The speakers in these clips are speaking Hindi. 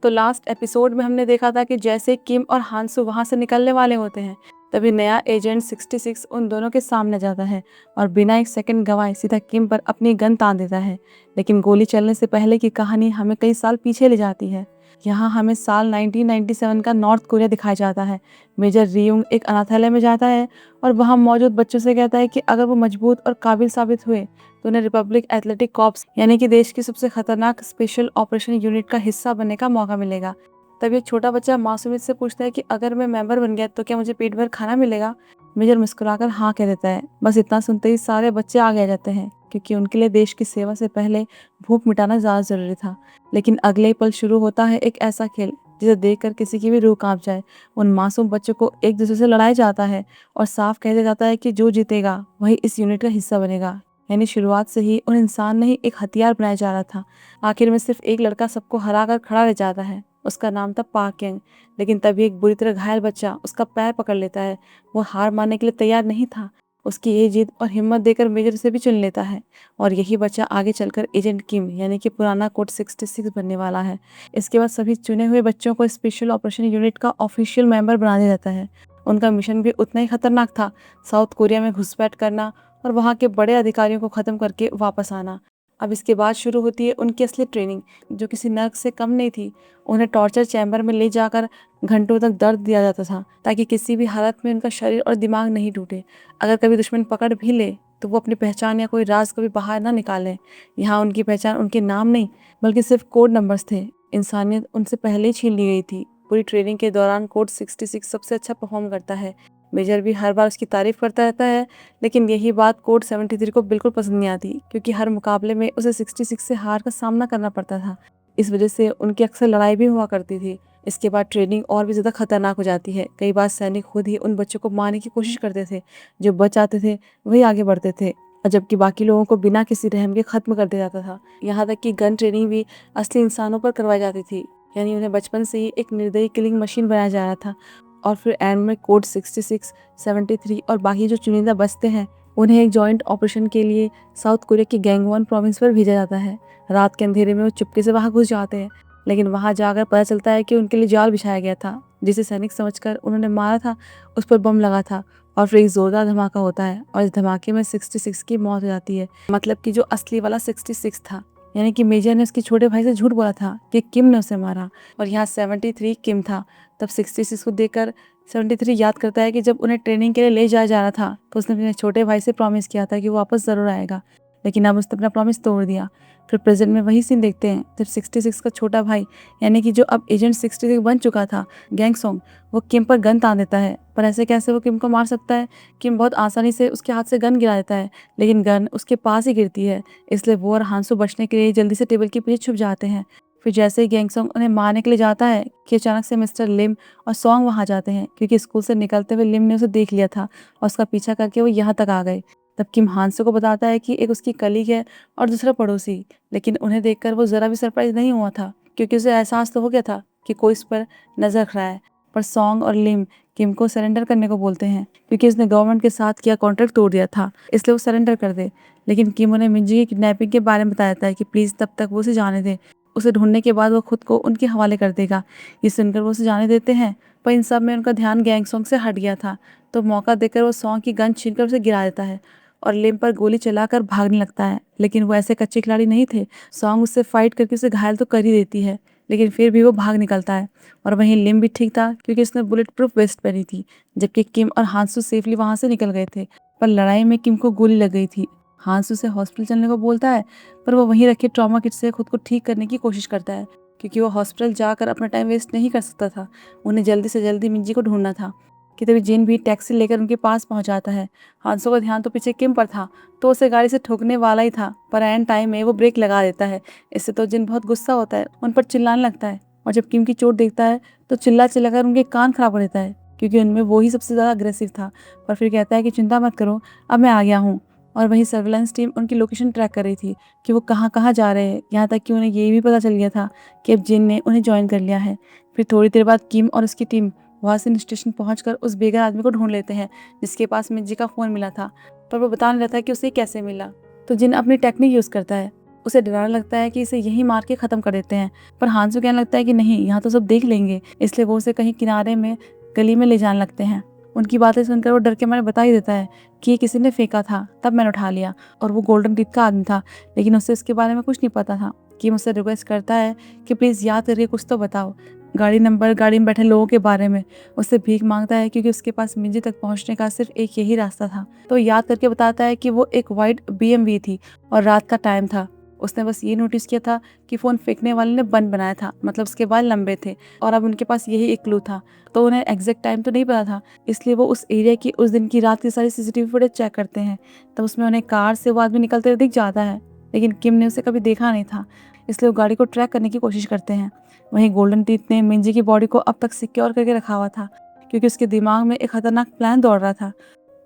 तो लास्ट एपिसोड में हमने देखा था कि जैसे किम और हांसू वहां से निकलने वाले होते हैं, तभी नया एजेंट 66 उन दोनों के सामने जाता है और बिना एक सेकंड गंवाए सीधा किम पर अपनी गन तान देता है। लेकिन गोली चलने से पहले की कहानी हमें कई साल पीछे ले जाती है। यहाँ हमें साल 1997 का नॉर्थ कोरिया दिखाया जाता है। मेजर रियुंग एक अनाथालय में जाता है और वहाँ मौजूद बच्चों से कहता है कि अगर वो मजबूत और काबिल साबित हुए तो उन्हें रिपब्लिक एथलेटिक कॉर्प्स यानी कि देश की सबसे खतरनाक स्पेशल ऑपरेशन यूनिट का हिस्सा बनने का मौका मिलेगा। तब एक छोटा बच्चा मासूमियत से पूछता है कि अगर मैं मेंबर बन गया तो क्या मुझे पेट भर खाना मिलेगा। मेजर मुस्कुराकर हाँ कह देता है। बस इतना सुनते ही सारे बच्चे आगे आ जाते हैं, क्योंकि उनके लिए देश की सेवा से पहले भूख मिटाना ज्यादा जरूरी था। लेकिन अगले ही पल शुरू होता है एक ऐसा खेल जिसे देखकर किसी की भी रूह कांप जाए। उन मासूम बच्चों को एक दूसरे से लड़ाया जाता है और साफ कह दिया जाता है कि जो जीतेगा वही इस यूनिट का हिस्सा बनेगा। यानी शुरुआत से ही उन इंसान ने ही एक हथियार बनाया जा रहा था। आखिर में सिर्फ एक लड़का सबको हरा कर खड़ा रह जाता है। उसका नाम था पाक यंग। लेकिन तभी एक बुरी तरह घायल बच्चा उसका पैर पकड़ लेता है। वो हार मानने के लिए तैयार नहीं था। उसकी ये जिद और हिम्मत देकर मेजर से भी चुन लेता है और यही बच्चा आगे चलकर एजेंट किम यानी कि पुराना कोड 66 बनने वाला है। इसके बाद सभी चुने हुए बच्चों को स्पेशल ऑपरेशन यूनिट का ऑफिशियल मेंबर बना दिया जाता है। उनका मिशन भी उतना ही खतरनाक था, साउथ कोरिया में घुसपैठ करना और वहाँ के बड़े अधिकारियों को खत्म करके वापस आना। अब इसके बाद शुरू होती है उनकी असली ट्रेनिंग, जो किसी नर्क से कम नहीं थी। उन्हें टॉर्चर चैम्बर में ले जाकर घंटों तक दर्द दिया जाता था, ताकि किसी भी हालत में उनका शरीर और दिमाग नहीं टूटे। अगर कभी दुश्मन पकड़ भी ले तो वो अपनी पहचान या कोई राज कभी बाहर ना निकाले। यहाँ उनकी पहचान उनके नाम नहीं बल्कि सिर्फ कोड नंबर्स थे। इंसानियत उनसे पहले ही छीन ली गई थी। पूरी ट्रेनिंग के दौरान कोड 66 सबसे अच्छा परफॉर्म करता है। मेजर भी हर बार उसकी तारीफ करता रहता है। लेकिन यही बात कोड 73 को बिल्कुल पसंद नहीं आती, क्योंकि हर मुकाबले में उसे 66 से हार का सामना करना पड़ता था। इस वजह से उनकी अक्सर लड़ाई भी हुआ करती थी। इसके बाद ट्रेनिंग और भी ज़्यादा खतरनाक हो जाती है। कई बार सैनिक खुद ही उन बच्चों को मारने की कोशिश करते थे। जो बच आते थे वही आगे बढ़ते थे, और जबकि बाकी लोगों को बिना किसी रहम के खत्म कर दिया जाता था। यहाँ तक कि गन ट्रेनिंग भी असली इंसानों पर करवाई जाती थी। यानी उन्हें बचपन से ही एक निर्दयी किलिंग मशीन बनाया जा रहा था। और फिर एंड में कोड 66, 73 और बाकी जो चुनिंदा बचते हैं उन्हें एक जॉइंट ऑपरेशन के लिए साउथ कोरिया की गैंगवॉन प्रोविंस पर भेजा जाता है। रात के अंधेरे में वो चुपके से वहां घुस जाते हैं, लेकिन वहां जाकर पता चलता है कि उनके लिए जाल बिछाया गया था, जिसे सैनिक समझकर उन्होंने मारा था। उस पर बम लगा था और फिर एक जोरदार धमाका होता है और इस धमाके में 66 की मौत हो जाती है। मतलब कि जो असली वाला 66 था, यानी कि मेजर ने उसके छोटे भाई से झूठ बोला था कि किम ने उसे मारा, और यहाँ 73 किम था। तब 66 को देखकर 73 याद करता है कि जब उन्हें ट्रेनिंग के लिए ले जाया जा रहा था तो उसने अपने छोटे भाई से प्रॉमिस किया था कि वो वापस ज़रूर आएगा, लेकिन अब उसने अपना प्रॉमिस तोड़ दिया। फिर प्रेजेंट में वही सीन देखते हैं जब 66 का छोटा भाई यानी कि जो अब एजेंट 66 बन चुका था, गैंगसोंग, वो किम पर गन तान देता है। पर ऐसे कैसे वो किम को मार सकता है? किम बहुत आसानी से उसके हाथ से गन गिरा देता है, लेकिन गन उसके पास ही गिरती है। इसलिए वो और हांसू बचने के लिए जल्दी से टेबल के पीछे छुप जाते हैं। फिर जैसे ही गैंगसोंग उन्हें मारने के लिए जाता है कि अचानक से मिस्टर लिम और सॉन्ग वहां जाते हैं, क्योंकि स्कूल से निकलते हुए लिम ने उसे देख लिया था और उसका पीछा करके वो यहाँ तक आ गए। तब किम हांसू को बताता है कि एक उसकी कलीग है और दूसरा पड़ोसी। लेकिन उन्हें देखकर वो जरा भी सरप्राइज नहीं हुआ था, क्योंकि उसे एहसास तो हो गया था कि कोई इस पर नजर रख रहा है। पर सॉन्ग और लिम किम को सरेंडर करने को बोलते हैं, क्योंकि उसने गवर्नमेंट के साथ किया कॉन्ट्रैक्ट तोड़ दिया था, इसलिए वो सरेंडर कर दे। लेकिन किम उन्हें मिंजी की किडनैपिंग के बारे में बता देता है कि प्लीज तब तक वो उसे जाने दे। उसे ढूंढने के बाद वो खुद को उनके हवाले कर देगा। ये सुनकर वो उसे जाने देते हैं, पर इन सब में उनका ध्यान गैंगसोंग से हट गया था। तो मौका देकर वो सॉन्ग की गन छीनकर उसे गिरा देता है और लिम पर गोली चलाकर भागने लगता है। लेकिन वो ऐसे कच्चे खिलाड़ी नहीं थे। सॉन्ग उससे फाइट करके उसे घायल तो कर ही देती है, लेकिन फिर भी वो भाग निकलता है। और वहीं लिम भी ठीक था, क्योंकि उसने बुलेट प्रूफ वेस्ट पहनी थी, जबकि किम और हांसू सेफली वहां से निकल गए थे। पर लड़ाई में किम को गोली लग गई थी। हांसू से हॉस्पिटल चलने को बोलता है, पर वो वहीं रखे ट्रॉमा किट से खुद को ठीक करने की कोशिश करता है, क्योंकि वो हॉस्पिटल जाकर अपना टाइम वेस्ट नहीं कर सकता था। उन्हें जल्दी से जल्दी मिंजी को ढूंढना था। कि तभी जिन भी टैक्सी लेकर उनके पास पहुंच जाता है। हांसू का ध्यान तो पीछे किम पर था, तो उसे गाड़ी से ठोकने वाला ही था, पर एंड टाइम में वो ब्रेक लगा देता है। इससे तो जिन बहुत गुस्सा होता है, उन पर चिल्लाने लगता है, और जब किम की चोट देखता है तो चिल्ला चिल्लाकर उनके कान खराब कर देता है, क्योंकि उनमें वो ही सबसे ज़्यादा अग्रेसिव था। पर फिर कहता है कि चिंता मत करो, अब मैं आ गया हूँ। और वहीं सर्विलेंस टीम उनकी लोकेशन ट्रैक कर रही थी कि वो कहाँ कहाँ जा रहे हैं। यहाँ तक कि उन्हें ये भी पता चल गया था कि अब जिन ने उन्हें ज्वाइन कर लिया है। फिर थोड़ी देर बाद किम और उसकी टीम वासिन स्टेशन पहुंचकर उस बेघर आदमी को ढूंढ लेते हैं, जिसके पास मिंजी का फोन मिला था, पर वो बता नहीं रहता है कि उसे कैसे मिला। तो जिन अपनी टेक्निक यूज करता है उसे डराने लगता है कि इसे यहीं मार के ख़त्म कर देते हैं, पर हांसू कहने लगता है कि नहीं, यहाँ तो सब देख लेंगे, इसलिए वो उसे कहीं किनारे में गली में ले जाने लगते हैं। उनकी बातें सुनकर वो डर के मारे बता ही देता है कि ये किसी ने फेंका था, तब मैंने उठा लिया और वो गोल्डन टीथ का आदमी था, लेकिन उसे इसके बारे में कुछ नहीं पता था। कि मुझसे रिक्वेस्ट करता है कि प्लीज़ याद करके कुछ तो बताओ, गाड़ी नंबर, गाड़ी में बैठे लोगों के बारे में। उससे भीख मांगता है क्योंकि उसके पास मिंजी तक पहुंचने का सिर्फ एक यही रास्ता था। तो याद करके बताता है कि वो एक वाइट BMW थी और रात का टाइम था। उसने बस ये नोटिस किया था कि फ़ोन फेंकने वाले ने बन बनाया था, मतलब उसके बाल लंबे थे और अब उनके पास यही एक क्लू था। तो उन्हें एग्जैक्ट टाइम तो नहीं पता था, इसलिए वो उस एरिया की उस दिन की रात की सारी CCTV फुटेज चेक करते हैं। तब उसमें उन्हें कार से वो आदमी निकलते हुए दिख जाता है, लेकिन किम ने उसे कभी देखा नहीं था, इसलिए वो गाड़ी को ट्रैक करने की कोशिश करते हैं। वहीं गोल्डन टीथ ने मिंजी की बॉडी को अब तक सिक्योर करके रखा हुआ था, क्योंकि उसके दिमाग में एक खतरनाक प्लान दौड़ रहा था।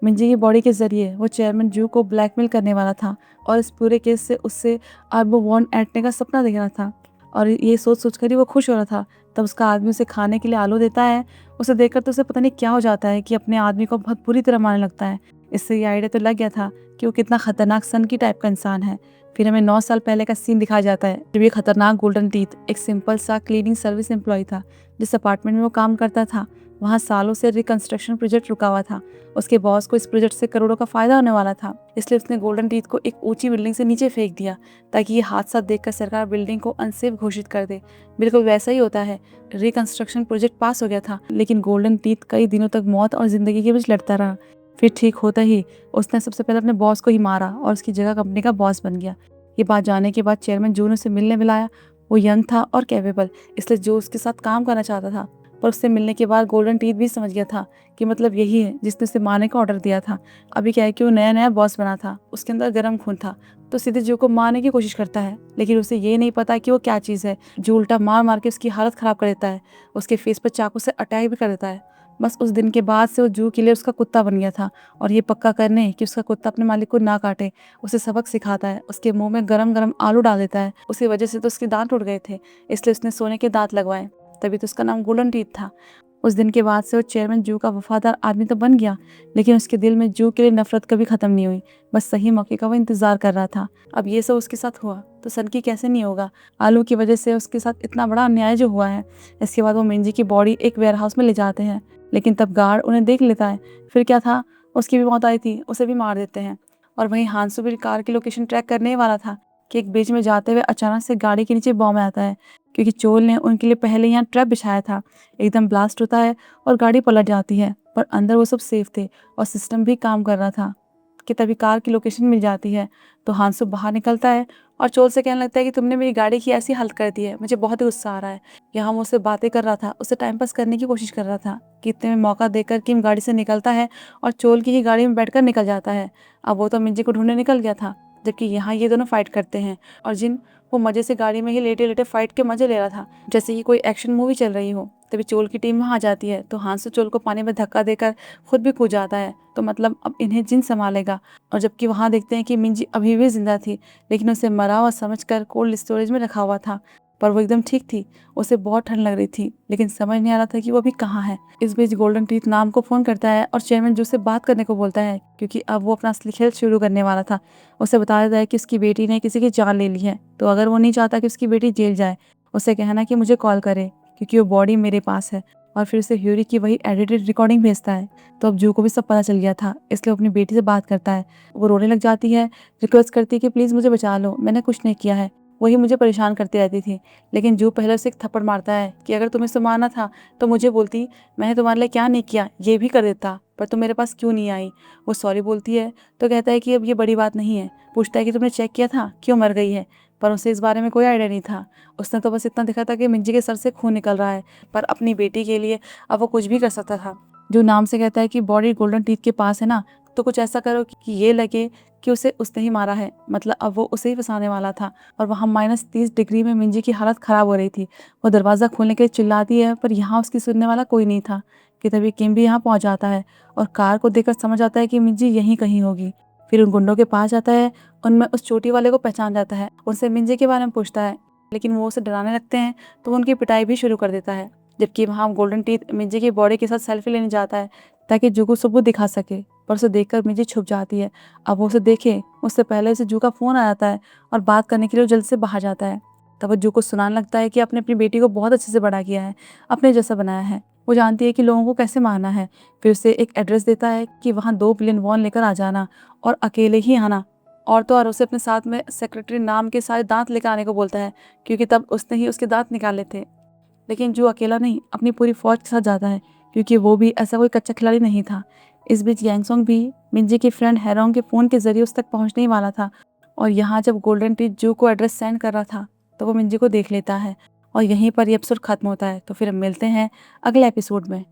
मिंजी की बॉडी के जरिए वो चेयरमैन जू को ब्लैकमेल करने वाला था और इस पूरे केस से उससे अरबों वॉन्ड ऐंठने का सपना देख रहा था और ये सोच सोच कर ही वो खुश हो रहा था। तब उसका आदमी उसे खाने के लिए आलू देता है। उसे देखकर तो उसे पता नहीं क्या हो जाता है कि अपने आदमी को बहुत बुरी तरह मारने लगता है। इससे ये आइडिया तो लग गया था कि वो कितना खतरनाक सन की टाइप का इंसान है। फिर हमें 9 साल पहले का सीन दिखाया जाता है जब ये खतरनाक गोल्डन टीथ एक सिंपल सा क्लीनिंग सर्विस एम्प्लॉय था। जिस अपार्टमेंट में वो काम करता था वहाँ सालों से रिकंस्ट्रक्शन प्रोजेक्ट रुका हुआ था। उसके बॉस को इस प्रोजेक्ट से करोड़ों का फायदा होने वाला था, इसलिए उसने गोल्डन टीथ को एक ऊंची बिल्डिंग से नीचे फेंक दिया ताकि ये हादसा देखकर सरकार बिल्डिंग को अनसेफ घोषित कर दे। बिल्कुल वैसा ही होता है। रिकंस्ट्रक्शन प्रोजेक्ट पास हो गया था, लेकिन गोल्डन टीथ कई दिनों तक मौत और जिंदगी के बीच लड़ता रहा। फिर ठीक होता ही उसने सबसे पहले अपने बॉस को ही मारा और उसकी जगह कंपनी का बॉस बन गया। ये बात जानने के बाद चेयरमैन जो ने उसे मिलने मिलाया। वो यंग था और कैपेबल, इसलिए जो उसके साथ काम करना चाहता था। पर उससे मिलने के बाद गोल्डन टीथ भी समझ गया था कि मतलब यही है जिसने उसे मारने का ऑर्डर दिया था। अभी क्या है कि वो नया नया बॉस बना था, उसके अंदर गर्म खून था, तो सीधे जो को मारने की कोशिश करता है, लेकिन उसे ये नहीं पता कि वो क्या चीज़ है। जो उल्टा मार मार के उसकी हालत ख़राब कर देता है, उसके फेस पर चाकू से अटैक भी कर देता है। बस उस दिन के बाद से वो जू के लिए उसका कुत्ता बन गया था और ये पक्का करने कि उसका कुत्ता अपने मालिक को ना काटे उसे सबक सिखाता है। उसके मुंह में गरम गरम आलू डाल देता है। उसी वजह से तो उसके दांत टूट गए थे, इसलिए उसने सोने के दांत लगवाए, तभी तो उसका नाम गोल्डन टीथ था। उस दिन के बाद से वो चेयरमैन जू का वफादार आदमी तो बन गया, लेकिन उसके दिल में जू के लिए नफरत कभी खत्म नहीं हुई। बस सही मौके का वो इंतजार कर रहा था। अब ये सब उसके साथ हुआ तो सन की कैसे नहीं होगा। आलू की वजह से उसके साथ इतना बड़ा अन्याय जो हुआ है। इसके बाद वो मिंजी की बॉडी एक वेयरहाउस में ले जाते हैं, लेकिन तब गार्ड उन्हें देख लेता है। फिर क्या था, उसकी भी मौत आई थी, उसे भी मार देते हैं। और वहीं हांसू भी कार की लोकेशन ट्रैक करने ही वाला था कि एक बीच में जाते हुए अचानक से गाड़ी के नीचे बॉम्ब आता है, क्योंकि चोल ने उनके लिए पहले यहाँ ट्रैप बिछाया था। एकदम ब्लास्ट होता है और गाड़ी पलट जाती है, पर अंदर वो सब सेफ थे और सिस्टम भी काम कर रहा था। कि तभी कार की लोकेशन मिल जाती है तो हांसू बाहर निकलता है और चोल से कहने लगता है कि तुमने मेरी गाड़ी की ऐसी हालत कर दी है, मुझे बहुत ही गुस्सा आ रहा है। यहाँ वो उससे बातें कर रहा था, उससे टाइम पास करने की कोशिश कर रहा था कि इतने में मौका देकर किम गाड़ी से निकलता है और चोल की ही गाड़ी में बैठकर निकल जाता है। अब वो तो मिंजी को ढूंढने निकल गया था, जबकि यहाँ ये दोनों फाइट करते हैं और जिन वो मजे से गाड़ी में ही लेटे लेटे फाइट के मजे ले रहा था, जैसे कि कोई एक्शन मूवी चल रही हो। तभी चोल की टीम वहाँ आ जाती है तो हांसू चोल को पानी में धक्का देकर खुद भी कूद जाता है। तो मतलब अब इन्हें जिन संभालेगा। और जबकि वहाँ देखते हैं कि मिंजी अभी भी जिंदा थी, लेकिन उसे मरा हुआ समझकर कोल्ड स्टोरेज में रखा हुआ था, पर वो एकदम ठीक थी। उसे बहुत ठंड लग रही थी, लेकिन समझ नहीं आ रहा था कि वो अभी कहाँ है। इस बीच गोल्डन टीथ नाम को फ़ोन करता है और चेयरमैन जो से बात करने को बोलता है, क्योंकि अब वो अपना असली खेल शुरू करने वाला था। उसे बता देता है कि उसकी बेटी ने किसी की जान ले ली है, तो अगर वो नहीं चाहता कि उसकी बेटी जेल जाए, उसे कहना कि मुझे कॉल करे, क्योंकि वो बॉडी मेरे पास है। और फिर उसे ह्यूरी की वही एडिटेड रिकॉर्डिंग भेजता है। तो अब जू को भी सब पता चल गया था, इसलिए वो अपनी बेटी से बात करता है। वो रोने लग जाती है, रिक्वेस्ट करती है कि प्लीज़ मुझे बचा लो, मैंने कुछ नहीं किया है, वही मुझे परेशान करती रहती थी। लेकिन जू पहले उसे एक थप्पड़ मारता है कि अगर तुम्हें उसे मारना था तो मुझे बोलती, मैंने तुम्हारे लिए क्या नहीं किया ये भी कर देता, पर तुम मेरे पास क्यों नहीं आई। वो सॉरी बोलती है तो कहता है कि अब ये बड़ी बात नहीं है। पूछता है कि तुमने चेक किया था क्यों मर गई है, पर उसे इस बारे में कोई आइडिया नहीं था। उसने तो बस इतना देखा था कि मिंजी के सर से खून निकल रहा है, पर अपनी बेटी के लिए अब वो कुछ भी कर सकता था। जो नाम से कहता है कि बॉडी गोल्डन टीथ के पास है ना, तो कुछ ऐसा करो कि ये लगे कि उसे उसने ही मारा है, मतलब अब वो उसे ही फंसाने वाला था। और वहाँ -30 डिग्री में मिंजी की हालत ख़राब हो रही थी। वो दरवाज़ा खोलने के लिए चिल्लाती है, पर यहाँ उसकी सुनने वाला कोई नहीं था। कि तभी किम भी यहाँ पहुँच जाता है और कार को देखकर समझ आता है कि मिंजी यहीं कहीं होगी। फिर उन गुंडों के पास जाता है, उनमें उस चोटी वाले को पहचान जाता है, उनसे मिंजी के बारे में पूछता है, लेकिन वो उसे डराने लगते हैं तो उनकी पिटाई भी शुरू कर देता है। जबकि वहाँ गोल्डन टीथ मिंजी की बॉडी के साथ सेल्फी लेने जाता है ताकि जू को सबूत दिखा सके, पर उसे देखकर मिंजी छुप जाती है। अब वो उसे देखे उससे पहले उसे जू का फ़ोन आ जाता है और बात करने के लिए वो जल्द से बाहर जाता है। तब वो जू को सुनाने लगता है कि आपने अपनी बेटी को बहुत अच्छे से बड़ा किया है, अपने जैसा बनाया है। वो जानती है कि लोगों को कैसे मारना है। फिर उसे एक एड्रेस देता है कि वहाँ 2 बिलियन वॉन लेकर आ जाना और अकेले ही आना। और तो और उसे अपने साथ में सेक्रेटरी नाम के सारे दांत लेकर आने को बोलता है, क्योंकि तब उसने ही उसके दांत निकाले थे। लेकिन जो अकेला नहीं अपनी पूरी फौज के साथ जाता है, क्योंकि वो भी ऐसा कोई कच्चा खिलाड़ी नहीं था। इस बीच यांगसोंग भी मिंजी की फ्रेंड हैरोंग के फ़ोन के ज़रिए उस तक पहुंचने ही वाला था। और यहाँ जब गोल्डन टी जू को एड्रेस सेंड कर रहा था तो वो मिंजी को देख लेता है। और यहीं पर ये एपिसोड खत्म होता है। तो फिर हम मिलते हैं अगले एपिसोड में।